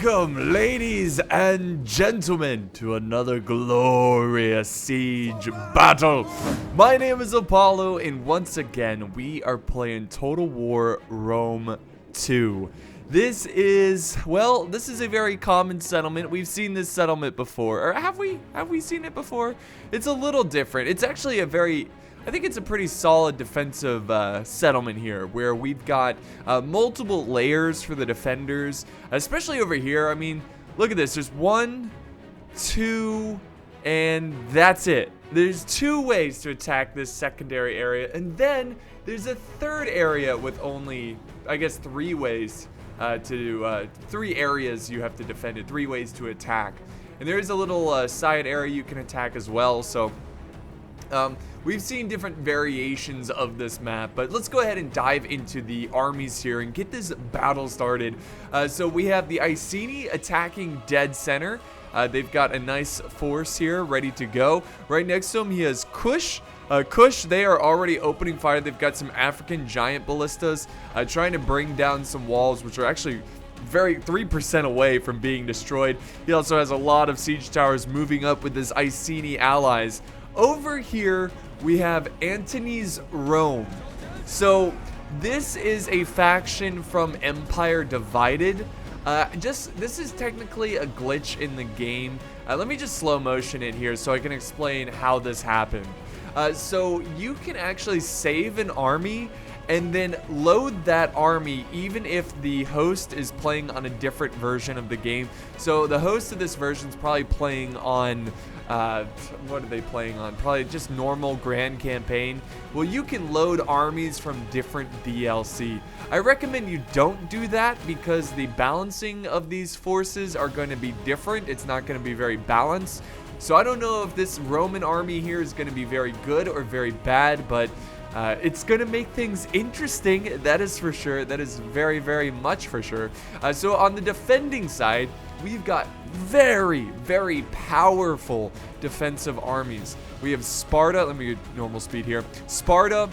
Welcome, ladies and gentlemen, to another glorious siege battle. My name is Apollo, and once again, we are playing Total War Rome 2. This is a very common settlement. We've seen this settlement before. Or have we? Have we seen it before? It's a little different. It's actually I think it's a pretty solid defensive settlement here, where we've got multiple layers for the defenders, especially over here. I mean, look at this. There's 1, 2, and that's it. There's 2 ways to attack this secondary area, and then there's a third area with only, I guess, 3 ways to 3 areas you have to defend it, 3 ways to attack. And there is a little side area you can attack as well, so we've seen different variations of this map, but let's go ahead and dive into the armies here and get this battle started. So we have the Iceni attacking dead center. They've got a nice force here ready to go. Right next to him, he has Kush. Kush, they are already opening fire. They've got some African giant ballistas trying to bring down some walls, which are actually 3% away from being destroyed. He also has a lot of siege towers moving up with his Iceni allies. Over here, we have Antony's Rome. So this is a faction from Empire Divided. This is technically a glitch in the game. Let me just slow motion it here so I can explain how this happened. So you can actually save an army and then load that army even if the host is playing on a different version of the game. So the host of this version is probably playing on what are they playing on? Probably just normal grand campaign. Well, you can load armies from different DLC. I recommend you don't do that because the balancing of these forces are going to be different. It's not going to be very balanced. So I don't know if this Roman army here is going to be very good or very bad, but it's going to make things interesting, that is for sure. That is very, very much for sure. So on the defending side, we've got very, very powerful defensive armies. We have Sparta, let me get normal speed here. Sparta,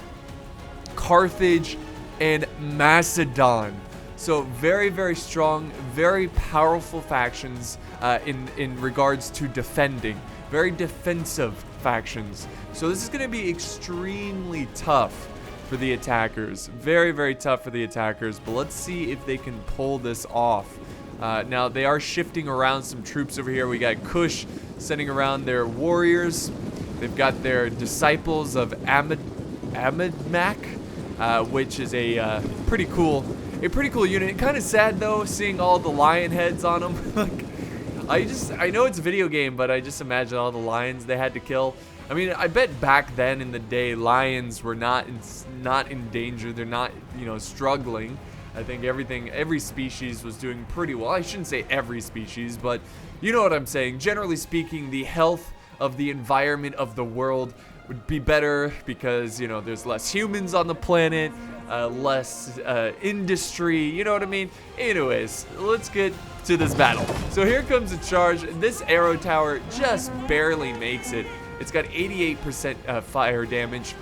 Carthage, and Macedon. So very, very strong, very powerful factions in regards to defending. Very defensive factions. So this is going to be extremely tough for the attackers. Very, very tough for the attackers. But let's see if they can pull this off. Now, they are shifting around some troops over here. We got Kush sending around their warriors. They've got their disciples of Amidmak, which is a pretty cool unit. Kind of sad, though, seeing all the lion heads on them. Like, I know it's a video game, but I just imagine all the lions they had to kill. I mean, I bet back then in the day, lions were not in danger. They're not, struggling. I think every species was doing pretty well. I shouldn't say every species, but you know what I'm saying. Generally speaking, the health of the environment of the world would be better because, there's less humans on the planet, less industry, you know what I mean? Anyways, let's get to this battle. So here comes the charge. This arrow tower just barely makes it. It's got 88% fire damage,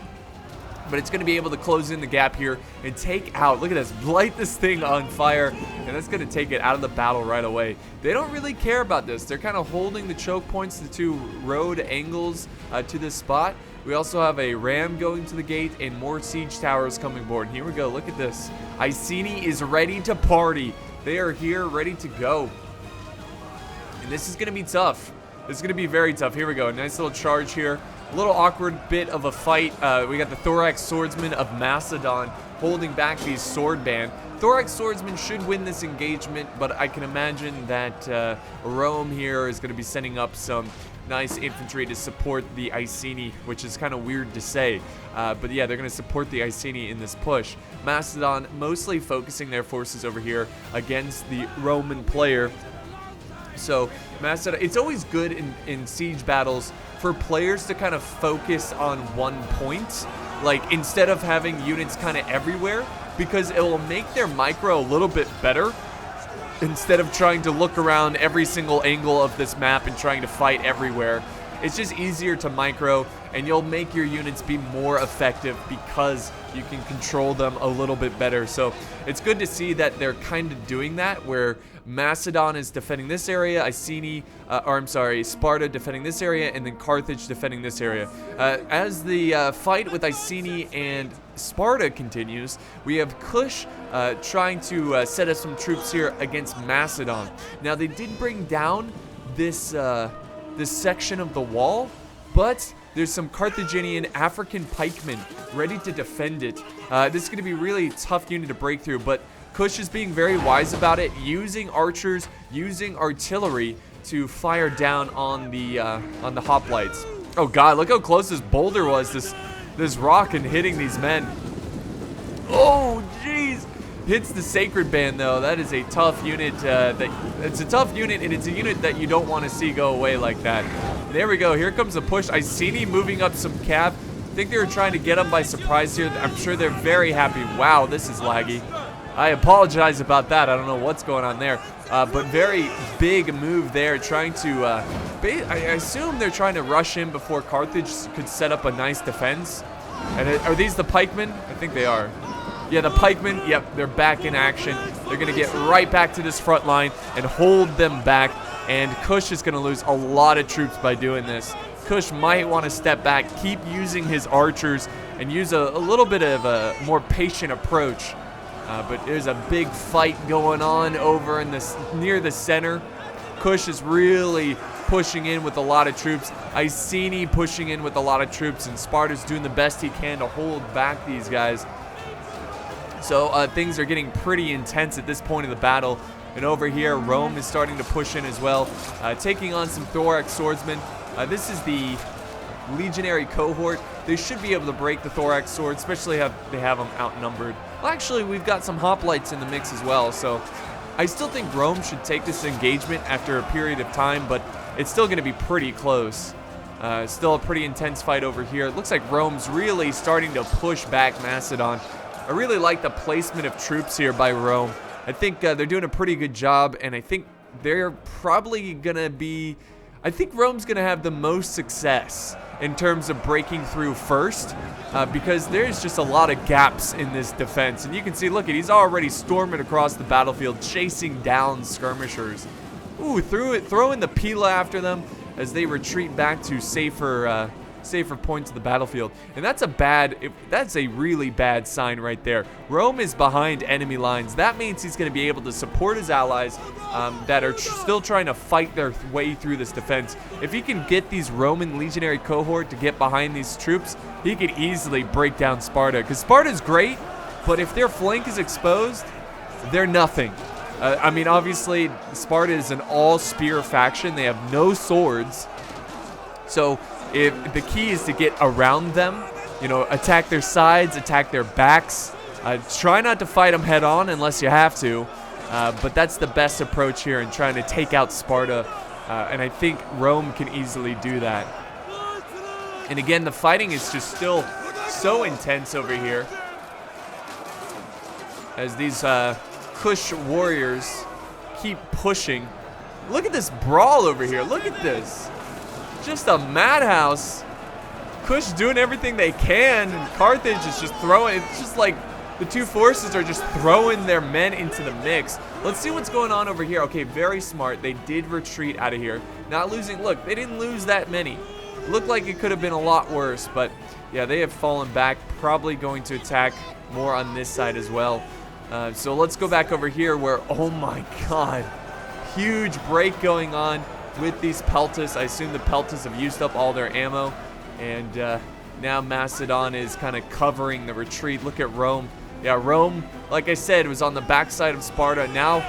but it's going to be able to close in the gap here and take out, look at this, light this thing on fire, and that's going to take it out of the battle right away. They don't really care about this. They're kind of holding the choke points, the 2 road angles to this spot. We also have a ram going to the gate and more siege towers coming aboard. Here we go. Look at this. Iceni is ready to party. They are here ready to go. And this is going to be tough. This is going to be very tough. Here we go. Nice little charge here. A little awkward bit of a fight. We got the Thorax Swordsman of Macedon holding back these sword band. Thorax Swordsman should win this engagement, but I can imagine that Rome here is going to be sending up some nice infantry to support the Iceni, which is kind of weird to say. But yeah, they're going to support the Iceni in this push. Macedon mostly focusing their forces over here against the Roman player. So Macedon, it's always good in siege battles for players to kind of focus on one point, like instead of having units kind of everywhere, because it will make their micro a little bit better instead of trying to look around every single angle of this map and trying to fight everywhere. It's just easier to micro, and you'll make your units be more effective because you can control them a little bit better. So it's good to see that they're kind of doing that, where Macedon is defending this area, Sparta defending this area, and then Carthage defending this area. As the fight with Iceni and Sparta continues, we have Kush trying to set up some troops here against Macedon. Now, they did bring down this section of the wall, but there's some Carthaginian African pikemen ready to defend it. This is going to be a really tough unit to break through, but Kush is being very wise about it, using archers, using artillery to fire down on the hoplites. Oh god, look how close this boulder was, this rock, and hitting these men. Oh jeez. Hits the sacred band though. That is a tough unit. It's a tough unit, and it's a unit that you don't want to see go away like that. There we go. Here comes a push. Iceni moving up some cav. I think they were trying to get them by surprise here. I'm sure they're very happy. Wow, this is laggy. I apologize about that. I don't know what's going on there. But very big move there, trying to, I assume they're trying to rush in before Carthage could set up a nice defense. And are these the pikemen? I think they are. Yeah, the pikemen, yep, they're back in action. They're going to get right back to this front line and hold them back. And Kush is going to lose a lot of troops by doing this. Kush might want to step back, keep using his archers, and use a little bit of a more patient approach. But there's a big fight going on over in near the center. Kush is really pushing in with a lot of troops. Iceni pushing in with a lot of troops, and Sparta's doing the best he can to hold back these guys. So things are getting pretty intense at this point of the battle. And over here, Rome is starting to push in as well, taking on some thorax swordsmen. This is the legionary cohort. They should be able to break the thorax sword, especially if they have them outnumbered. Well, actually, we've got some hoplites in the mix as well, so I still think Rome should take this engagement after a period of time, but it's still going to be pretty close. Still a pretty intense fight over here. It looks like Rome's really starting to push back Macedon. I really like the placement of troops here by Rome. I think they're doing a pretty good job, and I think they're probably going to be... I think Rome's going to have the most success in terms of breaking through first, because there's just a lot of gaps in this defense. And you can see, look, he's already storming across the battlefield, chasing down skirmishers. Ooh, throwing the Pila after them as they retreat back to safer points of the battlefield. And that's a really bad sign right there. Rome is behind enemy lines. That means he's going to be able to support his allies that are still trying to fight their way through this defense. If he can get these Roman legionary cohort to get behind these troops, he could easily break down Sparta, because Sparta's great, but if their flank is exposed, they're nothing. I mean, obviously, Sparta is an all-spear faction. They have no swords. So if the key is to get around them, attack their sides, attack their backs. Try not to fight them head on unless you have to. But that's the best approach here in trying to take out Sparta. And I think Rome can easily do that. And again, the fighting is just still so intense over here, as these Kush warriors keep pushing. Look at this brawl over here. Look at this. Just a madhouse. Kush doing everything they can, and Carthage is just throwing. It's just like the two forces are just throwing their men into the mix. Let's see what's going on over here. Okay, very smart. They did retreat out of here. Not losing. Look, they didn't lose that many. Looked like it could have been a lot worse, but yeah, they have fallen back. Probably going to attack more on this side as well. So let's go back over here where, oh my god, huge break going on with these Peltas. I assume the Peltas have used up all their ammo, and now Macedon is kind of covering the retreat. Look at Rome. Yeah, Rome, like I said, was on the backside of Sparta. Now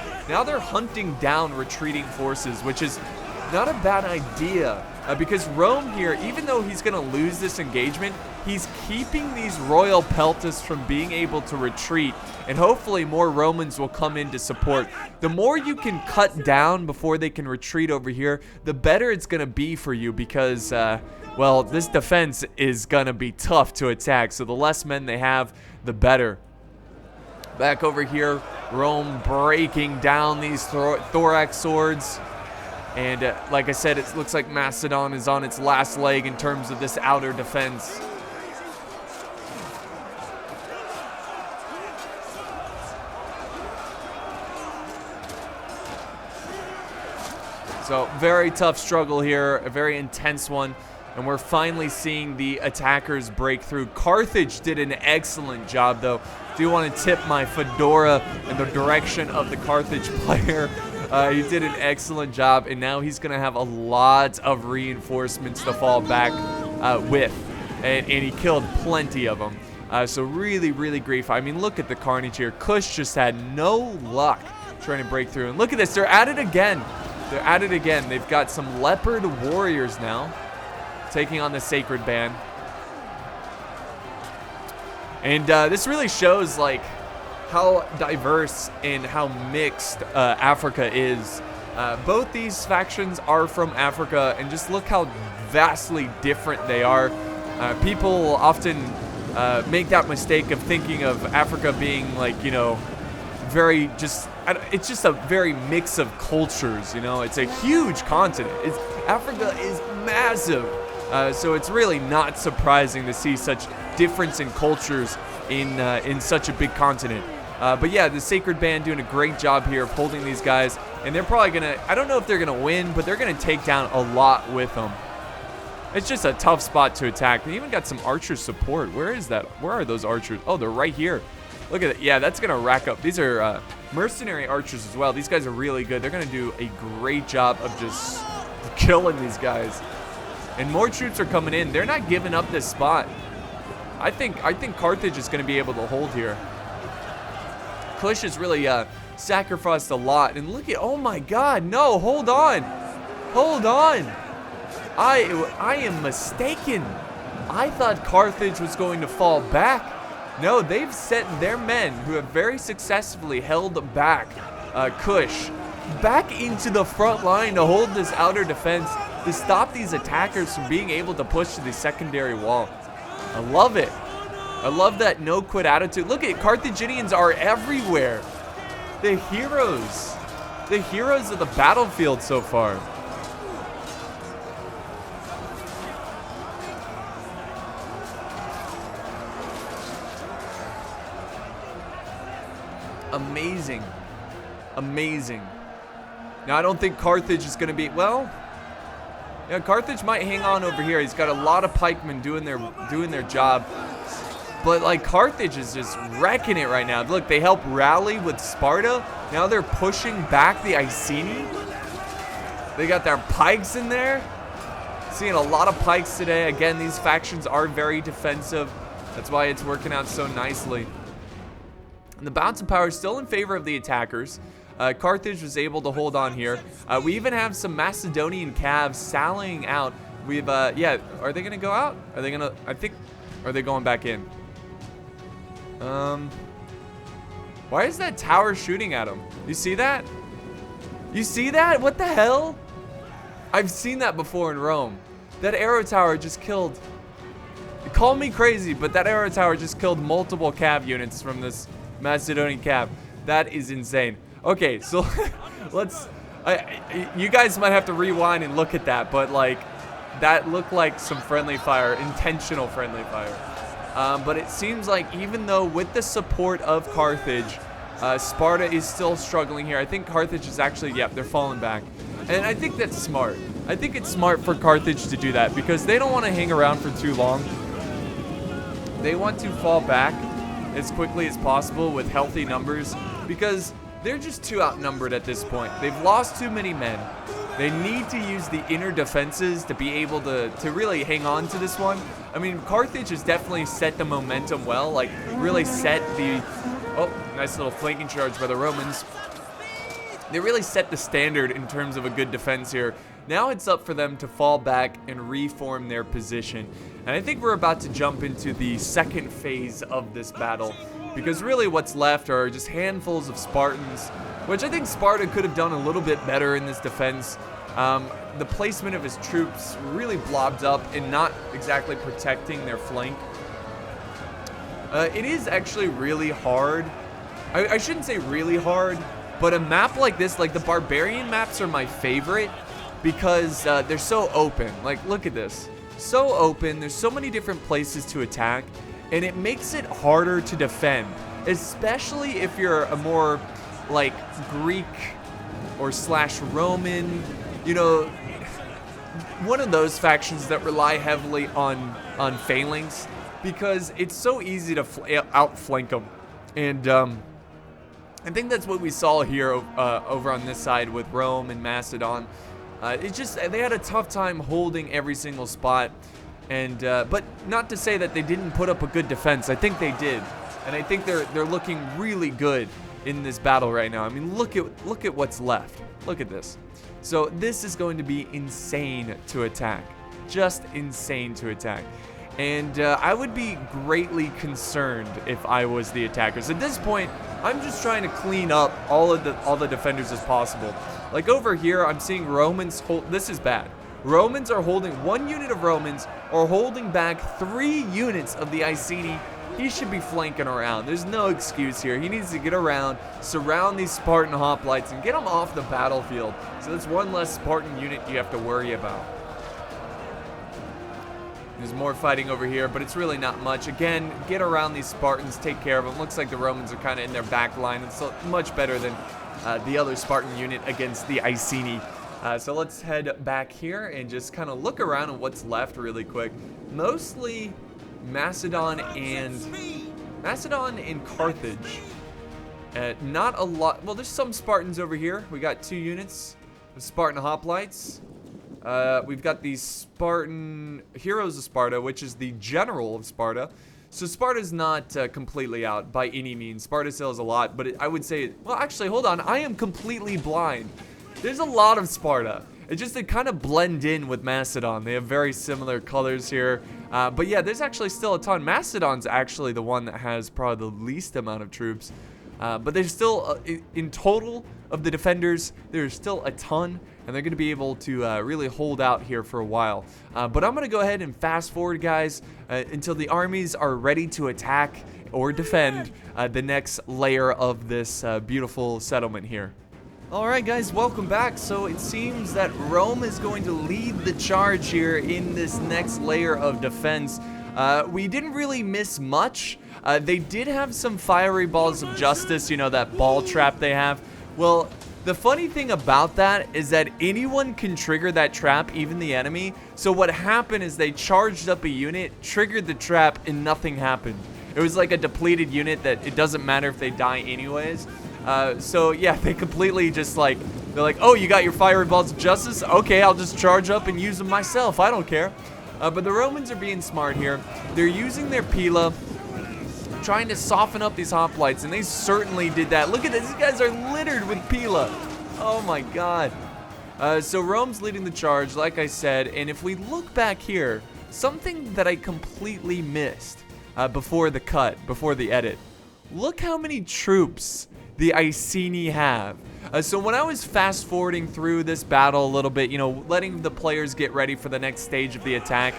they're hunting down retreating forces, which is not a bad idea, because Rome here, even though he's going to lose this engagement, he's keeping these royal Peltas from being able to retreat, and hopefully more Romans will come in to support. The more you can cut down before they can retreat over here, the better it's going to be for you, because, well, this defense is going to be tough to attack, so the less men they have, the better. Back over here, Rome breaking down these thorax swords. And like I said, it looks like Macedon is on its last leg in terms of this outer defense. So very tough struggle here, a very intense one, and we're finally seeing the attackers break through. Carthage did an excellent job, though. Do want to tip my fedora in the direction of the Carthage player. He did an excellent job, and now he's going to have a lot of reinforcements to fall back with, and he killed plenty of them. So really, really great fight. I mean, look at the carnage here. Kush just had no luck trying to break through, and look at this. They're at it again. They're at it again. They've got some leopard warriors now taking on the sacred band. And this really shows like how diverse and how mixed Africa is. Both these factions are from Africa, and just look how vastly different they are. People often make that mistake of thinking of Africa being like, you know, very just, it's just a very mix of cultures, you know. It's a huge continent. Africa is massive, so it's really not surprising to see such difference in cultures in such a big continent. But yeah, the Sacred Band doing a great job here of holding these guys, and they're probably gonna, I don't know if they're gonna win, but they're gonna take down a lot with them. It's just a tough spot to attack. They even got some archer support. Where is that? Where are those archers? Oh, they're right here. Look at it. Yeah, that's going to rack up. These are mercenary archers as well. These guys are really good. They're going to do a great job of just killing these guys. And more troops are coming in. They're not giving up this spot. I think Carthage is going to be able to hold here. Kush has really sacrificed a lot. And look at, oh my God, no, hold on. Hold on. I am mistaken. I thought Carthage was going to fall back. No, they've sent their men, who have very successfully held back Kush, back into the front line to hold this outer defense, to stop these attackers from being able to push to the secondary wall. I love it. I love that no-quit attitude. Look at Carthaginians are everywhere. The heroes of the battlefield so far. Amazing. Amazing. Now, I don't think Carthage is going to be, well, yeah, Carthage might hang on over here. He's got a lot of pikemen doing their job. But, like, Carthage is just wrecking it right now. Look, they help rally with Sparta. Now they're pushing back the Iceni. They got their pikes in there. Seeing a lot of pikes today. Again, these factions are very defensive. That's why it's working out so nicely. And the balance of power is still in favor of the attackers. Carthage was able to hold on here. We even have some Macedonian calves sallying out. We've, yeah, are they going to go out? Are they going to, I think, are they going back in? Why is that tower shooting at them? You see that? You see that? What the hell? I've seen that before in Rome. That arrow tower just killed, call me crazy, but that arrow tower just killed multiple cav units from this Macedonian cav. That is insane. Okay, so let's, you guys might have to rewind and look at that, but like, that looked like some friendly fire, intentional friendly fire. But it seems like even though with the support of Carthage, Sparta is still struggling here. I think Carthage is actually, yep, they're falling back. And I think that's smart. I think it's smart for Carthage to do that because they don't want to hang around for too long. They want to fall back as quickly as possible with healthy numbers because they're just too outnumbered at this point. They've lost too many men. They need to use the inner defenses to be able to really hang on to this one. I mean, Carthage has definitely set the momentum well, like really set the, oh, nice little flanking charge by the Romans. They really set the standard in terms of a good defense here. Now it's up for them to fall back and reform their position. And I think we're about to jump into the second phase of this battle because really what's left are just handfuls of Spartans, which I think Sparta could have done a little bit better in this defense. The placement of his troops really blobbed up and not exactly protecting their flank. It is actually really hard. I shouldn't say really hard, but a map like this, like the barbarian maps are my favorite because they're so open. Like, look at this. So open. There's so many different places to attack, and it makes it harder to defend, especially if you're a more like Greek or / Roman, you know, one of those factions that rely heavily on phalanx, because it's so easy to outflank them. And I think that's what we saw here over on this side with Rome and Macedon. It's just they had a tough time holding every single spot, and but not to say that they didn't put up a good defense. I think they did, and I think they're looking really good in this battle right now. I mean, look at what's left. Look at this. So this is going to be insane to attack, just insane to attack. And I would be greatly concerned if I was the attackers. At this point, I'm just trying to clean up all the defenders as possible. Like over here, I'm seeing Romans hold. This is bad. Romans are holding 1 unit of Romans, or holding back 3 units of the Iceni. He should be flanking around. There's no excuse here. He needs to get around, surround these Spartan hoplites, and get them off the battlefield. So that's one less Spartan unit you have to worry about. There's more fighting over here, but it's really not much. Again, get around these Spartans, take care of them. Looks like the Romans are kind of in their back line. It's much better than the other Spartan unit against the Iceni. So let's head back here and just kind of look around at what's left really quick. Mostly Macedon and Carthage. Not a lot. Well, there's some Spartans over here. We got 2 units of Spartan hoplites. We've got the Spartan Heroes of Sparta, which is the general of Sparta. So Sparta's not completely out by any means. Sparta still has a lot, but I would say, well, actually, hold on. I am completely blind. There's a lot of Sparta. They kind of blend in with Macedon. They have very similar colors here. But yeah, there's actually still a ton. Macedon's actually the one that has probably the least amount of troops. But there's still, in total of the defenders, there's still a ton. And they're going to be able to really hold out here for a while. But I'm going to go ahead and fast forward, guys, until the armies are ready to attack or defend the next layer of this beautiful settlement here. Alright guys, welcome back. So it seems that Rome is going to lead the charge here in this next layer of defense. We didn't really miss much. They did have some fiery balls of justice, you know, that ball trap they have. Well, the funny thing about that is that anyone can trigger that trap, even the enemy. So what happened is they charged up a unit, triggered the trap, and nothing happened. It was like a depleted unit that it doesn't matter if they die anyways. So yeah, they completely just like, they're like, oh, you got your fiery balls of justice? Okay, I'll just charge up and use them myself. I don't care. But the Romans are being smart here. They're using their Pila, trying to soften up these hoplites, and they certainly did that. Look at this. These guys are littered with Pila. Oh my god. So Rome's leading the charge, like I said, and if we look back here, something that I completely missed before the cut, before the edit. Look how many troops the Iceni have. So when I was fast forwarding through this battle a little bit, you know, letting the players get ready for the next stage of the attack,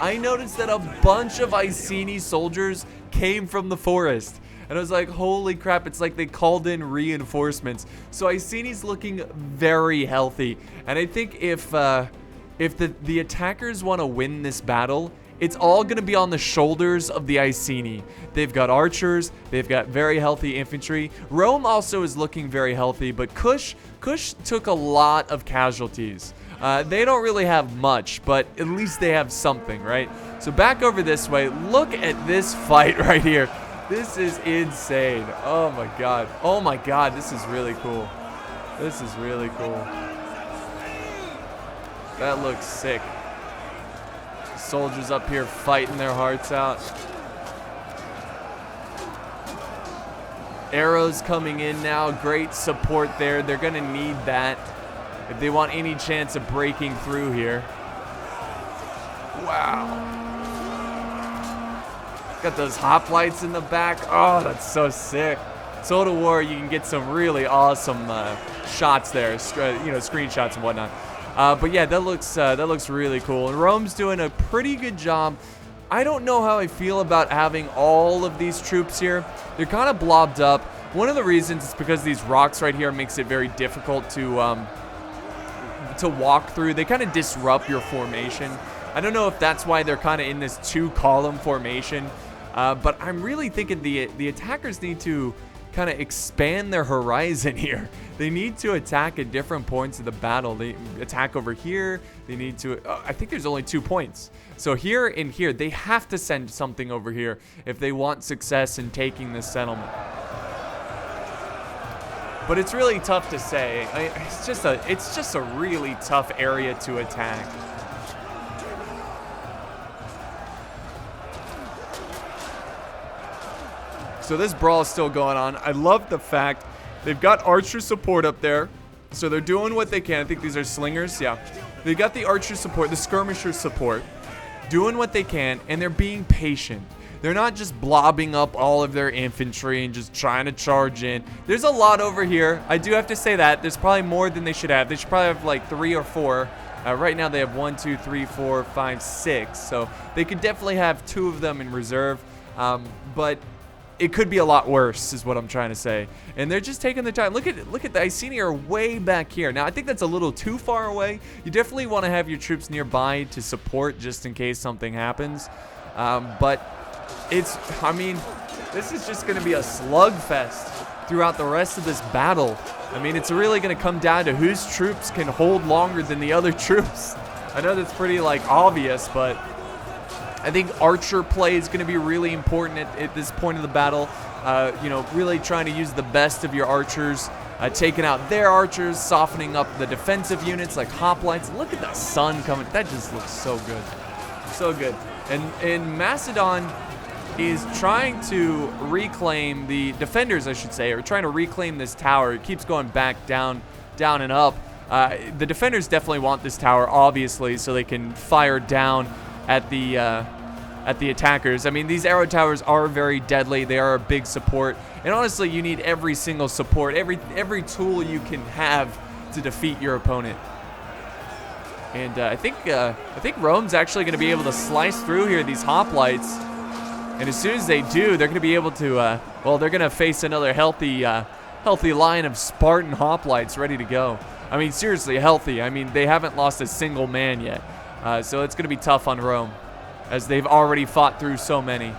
I noticed that a bunch of Iceni soldiers came from the forest. And I was like, holy crap, it's like they called in reinforcements. So Iceni's looking very healthy. And I think if the attackers want to win this battle, it's all going to be on the shoulders of the Iceni. They've got archers, they've got very healthy infantry. Rome also is looking very healthy, but Kush took a lot of casualties. They don't really have much, but at least they have something, right? So back over this way, look at this fight right here. This is insane. Oh my god. Oh my god, this is really cool. This is really cool. That looks sick. Soldiers up here fighting their hearts out. Arrows coming in now. Great support there. They're going to need that if they want any chance of breaking through here. Wow. Got those hoplites in the back. Oh, that's so sick. Total War, you can get some really awesome shots there, you know, screenshots and whatnot. But yeah, that looks really cool. And Rome's doing a pretty good job. I don't know how I feel about having all of these troops here. They're kind of blobbed up. One of the reasons is because these rocks right here makes it very difficult to to walk through. They kind of disrupt your formation. I don't know if that's why they're kind of in this 2-column formation, but I'm really thinking the attackers need to kind of expand their horizon here. They need to attack at different points of the battle. They attack over here. They need to, I think there's only 2 points. So here and here, they have to send something over here if they want success in taking this settlement. But it's really tough to say. It's just a really tough area to attack. So this brawl is still going on. I love the fact they've got archer support up there. So they're doing what they can. I think these are slingers. Yeah. They got the archer support, the skirmisher support, doing what they can, and they're being patient. They're not just blobbing up all of their infantry and just trying to charge in. There's a lot over here. I do have to say that. There's probably more than they should have. They should probably have like 3 or 4. Right now they have 1, 2, 3, 4, 5, 6. So they could definitely have 2 of them in reserve. But it could be a lot worse is what I'm trying to say. And they're just taking the time. Look at the Iceni are way back here. Now I think that's a little too far away. You definitely want to have your troops nearby to support just in case something happens. But I mean, this is just going to be a slugfest throughout the rest of this battle. I mean, it's really going to come down to whose troops can hold longer than the other troops. I know that's pretty like obvious, but I think archer play is going to be really important at this point of the battle. You know, really trying to use the best of your archers, taking out their archers, softening up the defensive units like hoplites. Look at the sun coming. That just looks so good. So good. And Macedon is trying to reclaim the defenders, I should say, or trying to reclaim this tower. It keeps going back down, down and up. The defenders definitely want this tower, obviously, so they can fire down at the attackers. I mean, these arrow towers are very deadly. They are a big support, and honestly, you need every single support, every tool you can have to defeat your opponent. And I think Rome's actually going to be able to slice through here these hoplites. And as soon as they do, they're going to be able to, well, they're going to face another healthy line of Spartan hoplites ready to go. I mean, seriously, healthy. I mean, they haven't lost a single man yet. So it's going to be tough on Rome, as they've already fought through so many.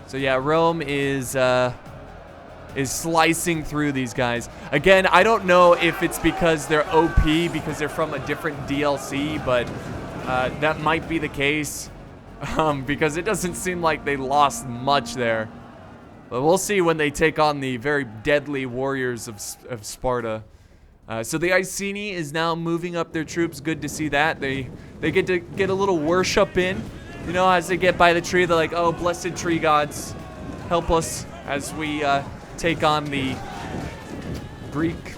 So yeah, Rome is slicing through these guys. Again, I don't know if it's because they're OP, because they're from a different DLC, but that might be the case, because it doesn't seem like they lost much there. But we'll see when they take on the very deadly warriors of Sparta. So the Iceni is now moving up their troops. Good to see that. They get to get a little worship in. You know, as they get by the tree, they're like, oh, blessed tree gods, help us as we take on the Greek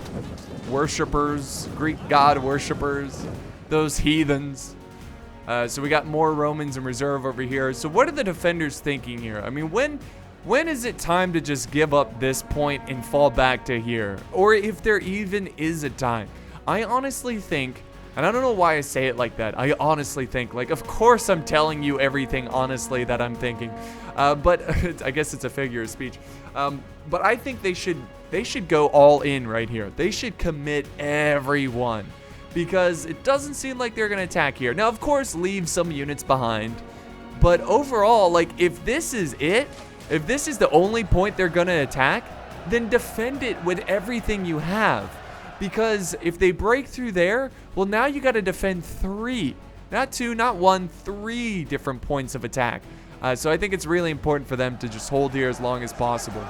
worshippers, Greek god worshippers, those heathens. So we got more Romans in reserve over here. So what are the defenders thinking here? I mean, when is it time to just give up this point and fall back to here? Or if there even is a time. I honestly think, and I don't know why I say it like that, I honestly think, like, of course I'm telling you everything honestly that I'm thinking. But I guess it's a figure of speech. But I think they should go all in right here. They should commit everyone, because it doesn't seem like they're going to attack here. Now, of course, leave some units behind. But overall, like, if this is it, if this is the only point they're going to attack, then defend it with everything you have. Because if they break through there, well, now you got to defend 3. Not 2, not 1, 3 different points of attack. So I think it's really important for them to just hold here as long as possible.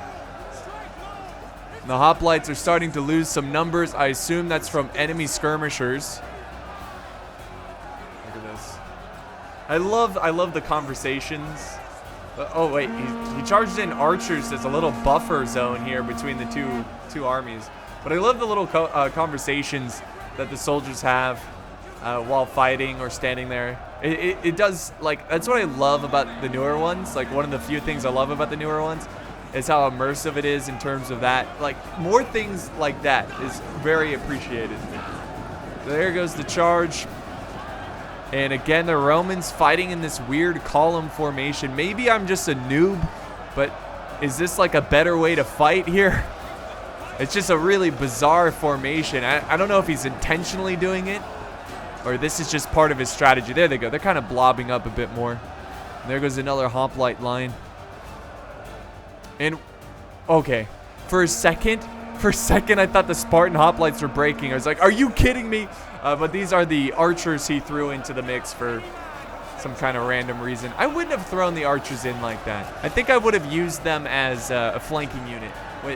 The hoplites are starting to lose some numbers. I assume that's from enemy skirmishers. Look at this. I love the conversations. Oh wait, he charged in archers as a little buffer zone here between the two armies. But I love the little conversations that the soldiers have while fighting or standing there. It does, like, that's what I love about the newer ones. Like, one of the few things I love about the newer ones is how immersive it is in terms of that. Like, more things like that is very appreciated. So there goes the charge. And again, the Romans fighting in this weird column formation. Maybe I'm just a noob, but is this like a better way to fight here? It's just a really bizarre formation. I don't know if he's intentionally doing it or this is just part of his strategy. There they go. They're kind of blobbing up a bit more. And there goes another hoplite line. And, okay. For a second, I thought the Spartan hoplites were breaking. I was like, are you kidding me? But these are the archers he threw into the mix for some kind of random reason. I wouldn't have thrown the archers in like that. I think I would have used them as a flanking unit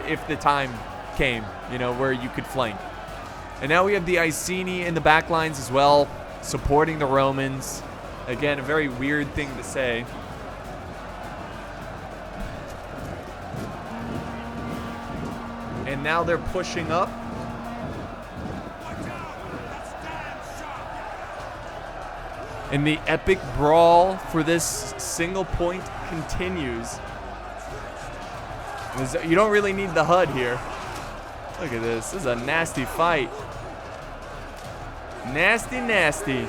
if the time came, you know, where you could flank. And now we have the Iceni in the back lines as well, supporting the Romans. Again, a very weird thing to say. And now they're pushing up. And the epic brawl for this single point continues. You don't really need the HUD here. Look at this. This is a nasty fight. Nasty, nasty.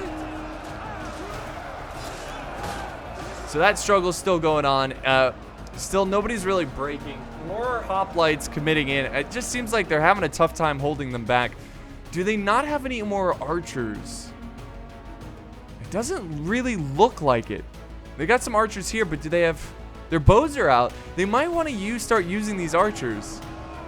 So that struggle's still going on. Still, nobody's really breaking. More hoplites committing in. It just seems like they're having a tough time holding them back. Do they not have any more archers? It doesn't really look like it. They got some archers here, but do they have... Their bows are out. They might want to start using these archers.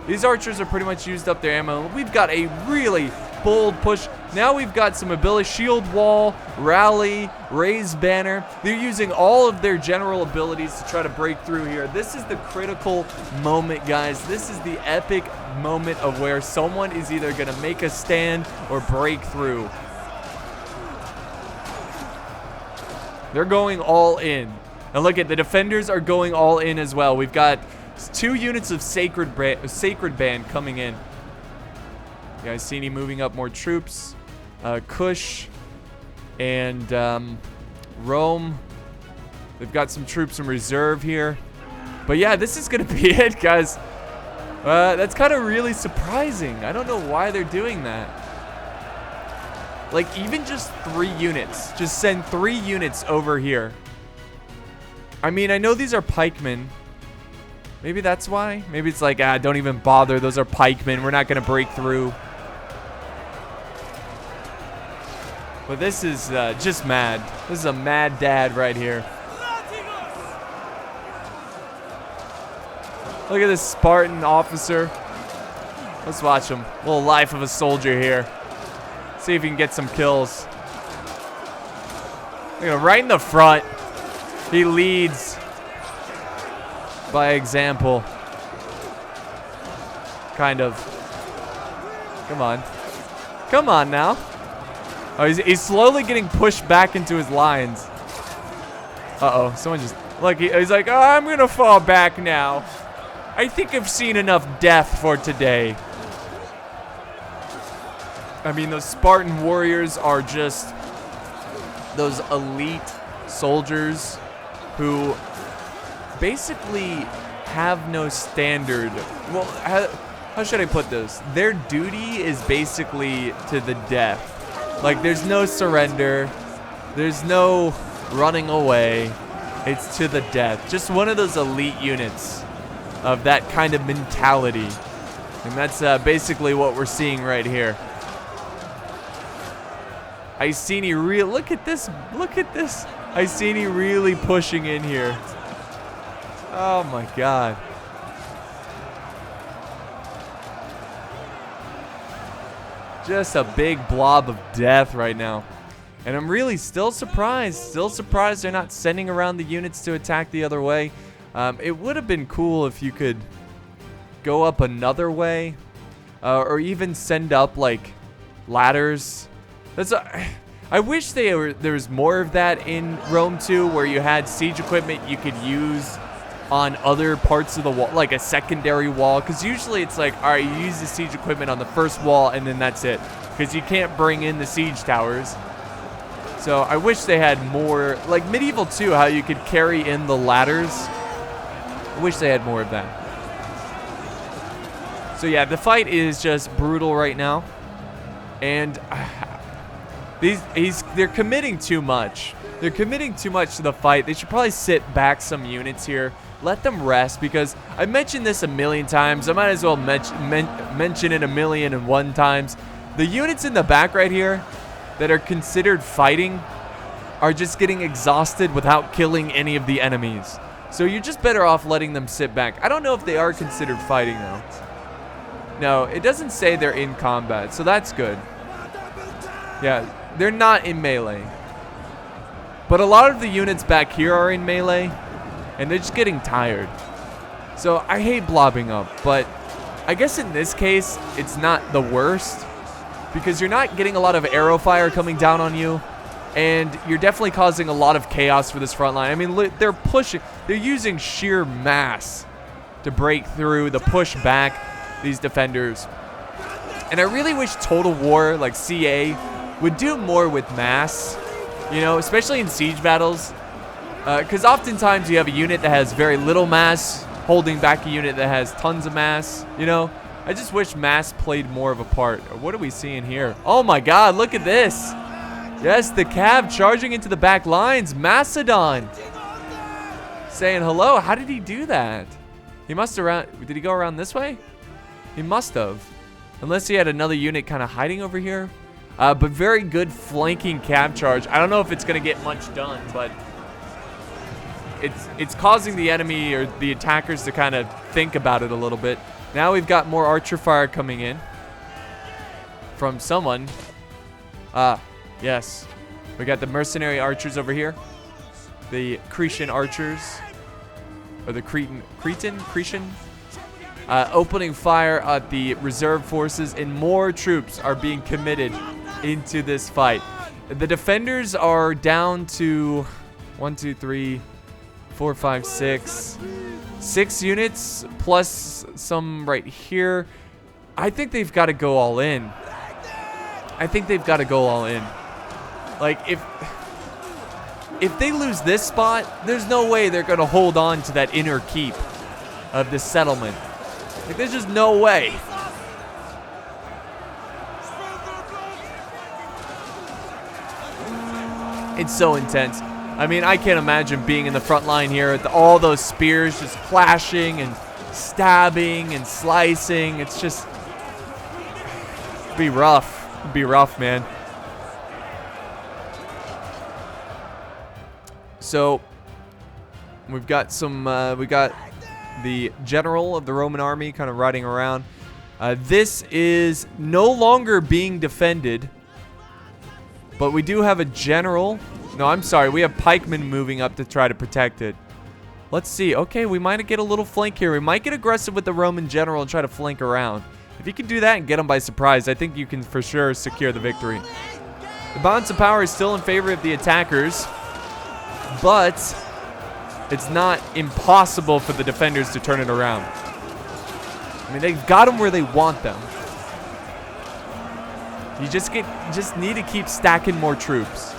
These archers are pretty much used up their ammo. We've got a really bold push. Now we've got some ability. Shield wall, rally, raise banner. They're using all of their general abilities to try to break through here. This is the critical moment, guys. This is the epic moment of where someone is either going to make a stand or break through. They're going all in. And look at the defenders are going all in as well. We've got 2 units of Sacred Band coming in. You guys see me moving up more troops. Kush and Rome. They've got some troops in reserve here. But yeah, this is going to be it, guys. That's kind of really surprising. I don't know why they're doing that. Like, even just 3 units. Just send 3 units over here. I mean, I know these are pikemen. Maybe that's why. Maybe it's like, don't even bother. Those are pikemen. We're not going to break through. But this is just mad. This is a mad dad right here. Look at this Spartan officer. Let's watch him. A little life of a soldier here. See if he can get some kills. Look at him right in the front. He leads by example. Kind of. Come on. Come on now. Oh, he's slowly getting pushed back into his lines. Uh-oh. Someone just... Look, he's like, oh, I'm going to fall back now. I think I've seen enough death for today. I mean, those Spartan warriors are just those elite soldiers who basically have no standard. Well, how should I put this? Their duty is basically to the death. Like, there's no surrender. There's no running away. It's to the death. Just one of those elite units of that kind of mentality. And that's basically what we're seeing right here. Iceni look at this. Look at this. Iceni really pushing in here. Oh my god. Just a big blob of death right now. And I'm really still surprised. Still surprised they're not sending around the units to attack the other way. It would have been cool if you could go up another way. Or even send up like ladders. I wish there was more of that in Rome 2, where you had siege equipment you could use on other parts of the wall, like a secondary wall. Because usually it's like, all right, you use the siege equipment on the first wall and then that's it. Because you can't bring in the siege towers. So I wish they had more, like Medieval 2, how you could carry in the ladders. I wish they had more of that. So yeah, the fight is just brutal right now. And They're committing too much. They're committing too much to the fight. They should probably sit back some units here. Let them rest, because I've mentioned this a million times. I might as well mention it 1,000,001 times. The units in the back right here that are considered fighting are just getting exhausted without killing any of the enemies. So you're just better off letting them sit back. I don't know if they are considered fighting though. No, it doesn't say they're in combat, so that's good. Yeah, they're not in melee. But a lot of the units back here are in melee, and they're just getting tired. So I hate blobbing up, but I guess in this case, it's not the worst, because you're not getting a lot of arrow fire coming down on you, and you're definitely causing a lot of chaos for this front line. I mean, they're using sheer mass to break through, to push back these defenders. And I really wish Total War, like CA, would do more with mass, you know, especially in siege battles. Because oftentimes you have a unit that has very little mass holding back a unit that has tons of mass, you know. I just wish mass played more of a part. What are we seeing here? Oh my god, look at this. Yes, the Cav charging into the back lines. Macedon saying hello. How did he do that? He must have did he go around this way? He must have. Unless he had another unit kind of hiding over here. But very good flanking Cav charge. I don't know if it's going to get much done, but it's causing the enemy or the attackers to kind of think about it a little bit. Now we've got more archer fire coming in from someone. Yes. We got the mercenary archers over here. The Cretan archers. Or the Cretan? Opening fire at the reserve forces, and more troops are being committed into this fight. The defenders are down to 1, 2, 3, 4, 5, 6. 6 units plus some right here. I think they've got to go all in. Like, if they lose this spot, there's no way they're going to hold on to that inner keep of the settlement. Like, there's just no way. It's so intense. I mean, I can't imagine being in the front line here with all those spears just clashing and stabbing and slicing. It's just, it'd be rough. It'd be rough, man. So we've got the general of the Roman army kind of riding around. This is no longer being defended, but we do have a general. No, I'm sorry. We have pikemen moving up to try to protect it. Let's see. Okay, we might get a little flank here. We might get aggressive with the Roman general and try to flank around. If you can do that and get them by surprise, I think you can for sure secure the victory. The balance of power is still in favor of the attackers, but it's not impossible for the defenders to turn it around. I mean, they've got them where they want them. You just need to keep stacking more troops.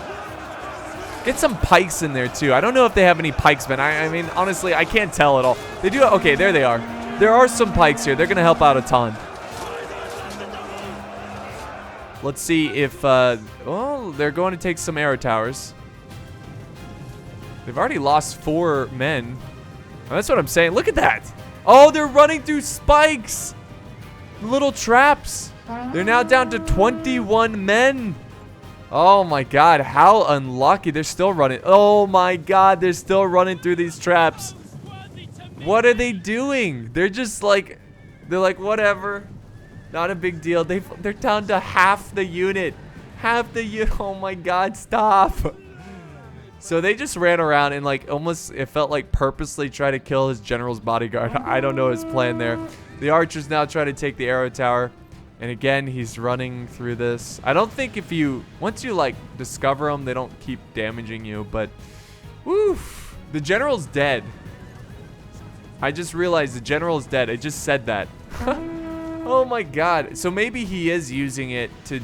Get some pikes in there too. I don't know if they have any pikesmen. I mean, honestly, I can't tell at all. They do. Okay, there they are. There are some pikes here. They're gonna help out a ton. Let's see if oh, they're going to take some arrow towers. They've already lost 4 men. Oh, that's what I'm saying. Look at that. Oh, they're running through spikes. Little traps. They're now down to 21 men. Oh my god, how unlucky. They're still running. Oh my god, they're still running through these traps. What are they doing? They're just like, they're like, whatever. Not a big deal. They're down to half the unit. Half the unit. Oh my god, stop. So they just ran around and like almost, it felt like purposely try to kill his general's bodyguard. I don't know his plan there. The archers now try to take the arrow tower. And again, he's running through this. I don't think once you like discover them, they don't keep damaging you, but woof, the general's dead. I just realized the general's dead. I just said that. Oh my god. So maybe he is using it to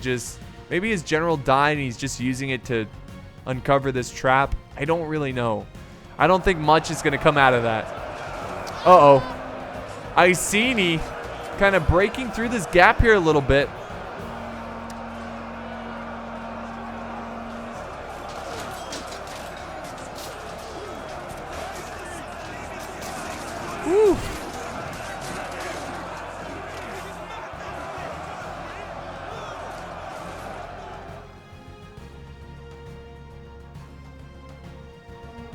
maybe his general died and he's just using it to uncover this trap. I don't really know. I don't think much is going to come out of that. Uh-oh. Iceni kind of breaking through this gap here a little bit.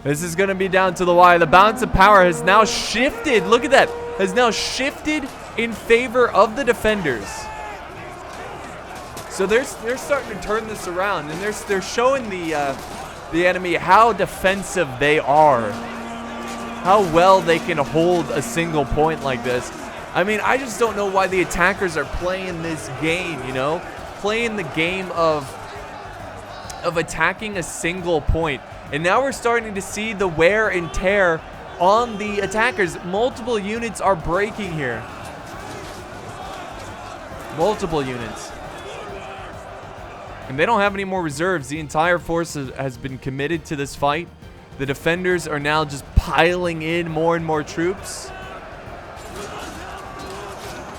This is going to be down to the wire. The balance of power has now shifted. Look at that. Has now shifted in favor of the defenders. So they're starting to turn this around, and they're showing the enemy how defensive they are, how well they can hold a single point like this. I mean, I just don't know why the attackers are playing this game, you know, playing the game of attacking a single point. And now we're starting to see the wear and tear on the attackers. Multiple units are breaking here. Multiple units. And they don't have any more reserves. The entire force has been committed to this fight. The defenders are now just piling in more and more troops.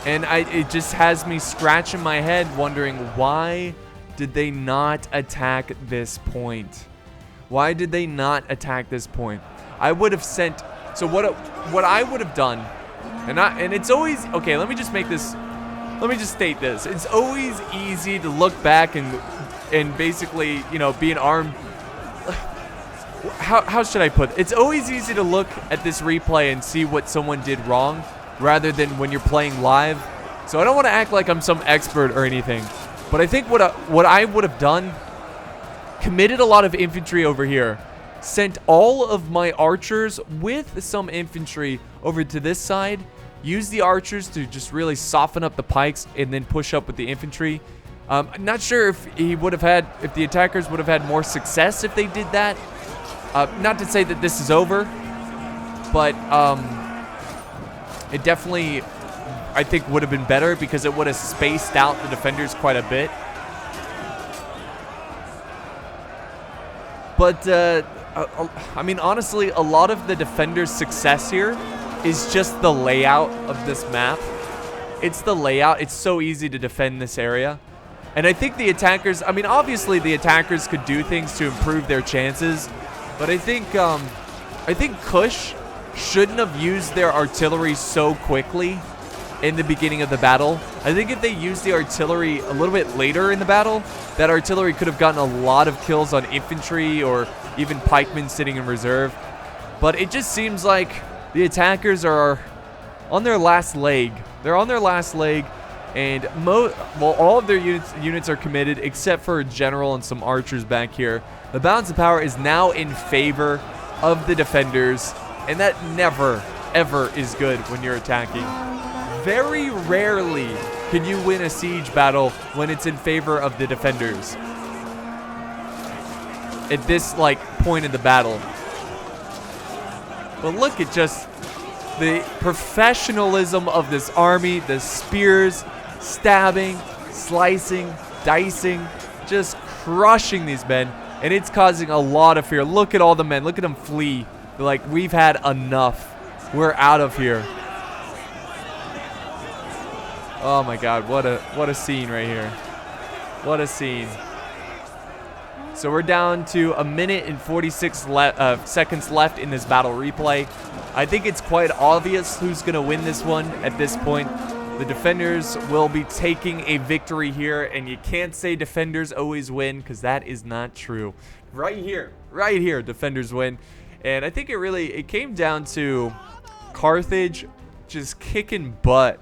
And it just has me scratching my head wondering, why did they not attack this point? Why did they not attack this point? I would have sent... So what I would have done, and it's always... Okay, let me just state this. It's always easy to look back and basically, you know, be an armed... How should I put it? It's always easy to look at this replay and see what someone did wrong, rather than when you're playing live. So I don't want to act like I'm some expert or anything, but I think what I would have done, committed a lot of infantry over here, sent all of my archers with some infantry over to this side, use the archers to just really soften up the pikes, and then push up with the infantry. I'm not sure if the attackers would have had more success if they did that. Not to say that this is over, but it definitely, I think, would have been better because it would have spaced out the defenders quite a bit. But, I mean, honestly, a lot of the defenders' success here is just the layout of this map. It's the layout. It's so easy to defend this area. And I think the attackers, I mean, obviously the attackers could do things to improve their chances, but I think Kush shouldn't have used their artillery so quickly in the beginning of the battle. I think if they used the artillery a little bit later in the battle, that artillery could have gotten a lot of kills on infantry or even pikemen sitting in reserve. But it just seems like the attackers are on their last leg. They're on their last leg, and all of their units are committed except for a general and some archers back here. The balance of power is now in favor of the defenders, and that never, ever is good when you're attacking. Very rarely can you win a siege battle when it's in favor of the defenders at this, like, point in the battle. But look at just the professionalism of this army, the spears, stabbing, slicing, dicing, just crushing these men. And it's causing a lot of fear. Look at all the men. Look at them flee. They're like, we've had enough. We're out of here. Oh my God, what a scene right here. What a scene. So we're down to 1 minute and 46 seconds left in this battle replay. I think it's quite obvious who's going to win this one at this point. The defenders will be taking a victory here, and you can't say defenders always win, because that is not true. Right here, defenders win. And I think it came down to Carthage just kicking butt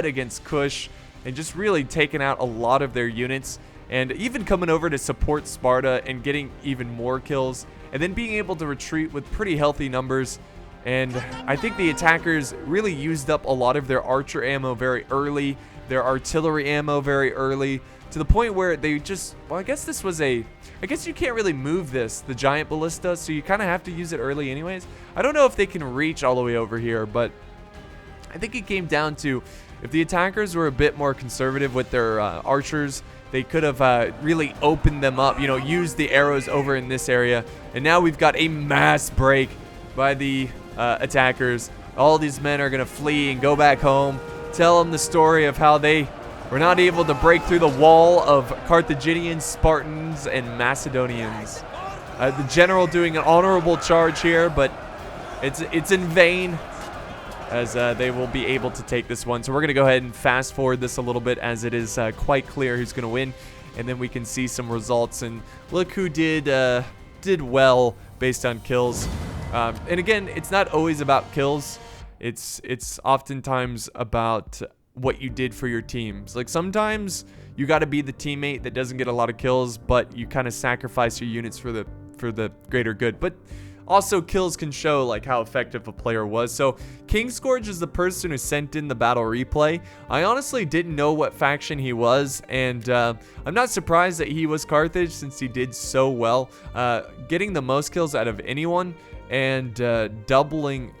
against Kush, and just really taking out a lot of their units, and even coming over to support Sparta and getting even more kills, and then being able to retreat with pretty healthy numbers. And I think the attackers really used up a lot of their archer ammo very early, their artillery ammo very early, to the point where they just, well, I guess you can't really move the giant ballista, so you kind of have to use it early anyways. I don't know if they can reach all the way over here, but I think it came down to, if the attackers were a bit more conservative with their archers, they could have really opened them up, you know, used the arrows over in this area. And now we've got a mass break by the attackers. All these men are going to flee and go back home, tell them the story of how they were not able to break through the wall of Carthaginians, Spartans, and Macedonians. The general doing an honorable charge here, but it's in vain, as they will be able to take this one. So we're going to go ahead and fast forward this a little bit, as it is quite clear who's going to win, and then we can see some results. And look who did did well based on kills. And again, it's not always about kills. It's oftentimes about what you did for your teams. Like sometimes you got to be the teammate that doesn't get a lot of kills, but you kind of sacrifice your units for the greater good. But also kills can show like how effective a player was. So Kingscourge is the person who sent in the battle replay. I honestly didn't know what faction he was, and I'm not surprised that he was Carthage since he did so well, getting the most kills out of anyone, and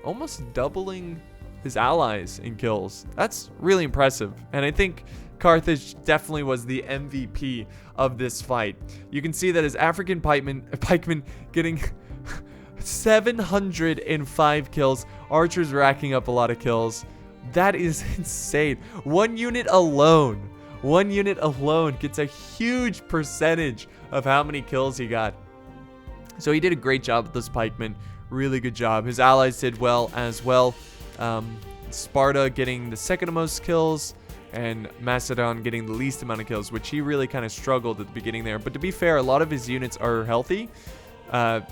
almost doubling his allies in kills. That's really impressive, and I think Carthage definitely was the MVP of this fight. You can see that his African pikeman getting 705 kills. Archers racking up a lot of kills. That is insane. One unit alone gets a huge percentage of how many kills he got. So he did a great job with this pikeman. Really good job. His allies did well as well. Sparta getting the second most kills, and Macedon getting the least amount of kills, which he really kind of struggled at the beginning there. But to be fair, a lot of his units are healthy.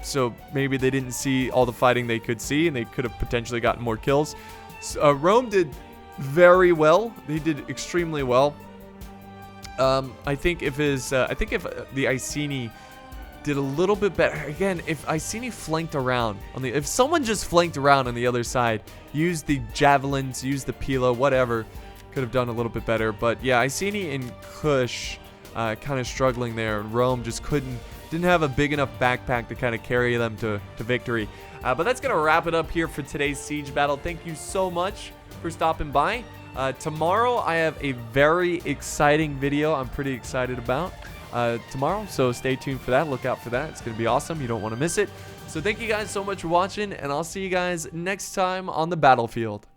So maybe they didn't see all the fighting they could see, and they could have potentially gotten more kills. So, Rome did very well. They did extremely well. I think if the Iceni did a little bit better. Again, if Iceni flanked around if someone just flanked around on the other side, used the javelins, used the pila, whatever, could have done a little bit better. But yeah, Iceni and Kush kind of struggling there, and Rome just didn't have a big enough backpack to kind of carry them to victory. But that's going to wrap it up here for today's siege battle. Thank you so much for stopping by. Tomorrow I have a very exciting video I'm pretty excited about tomorrow, so stay tuned for that. Look out for that. It's going to be awesome. You don't want to miss it. So thank you guys so much for watching, and I'll see you guys next time on the battlefield.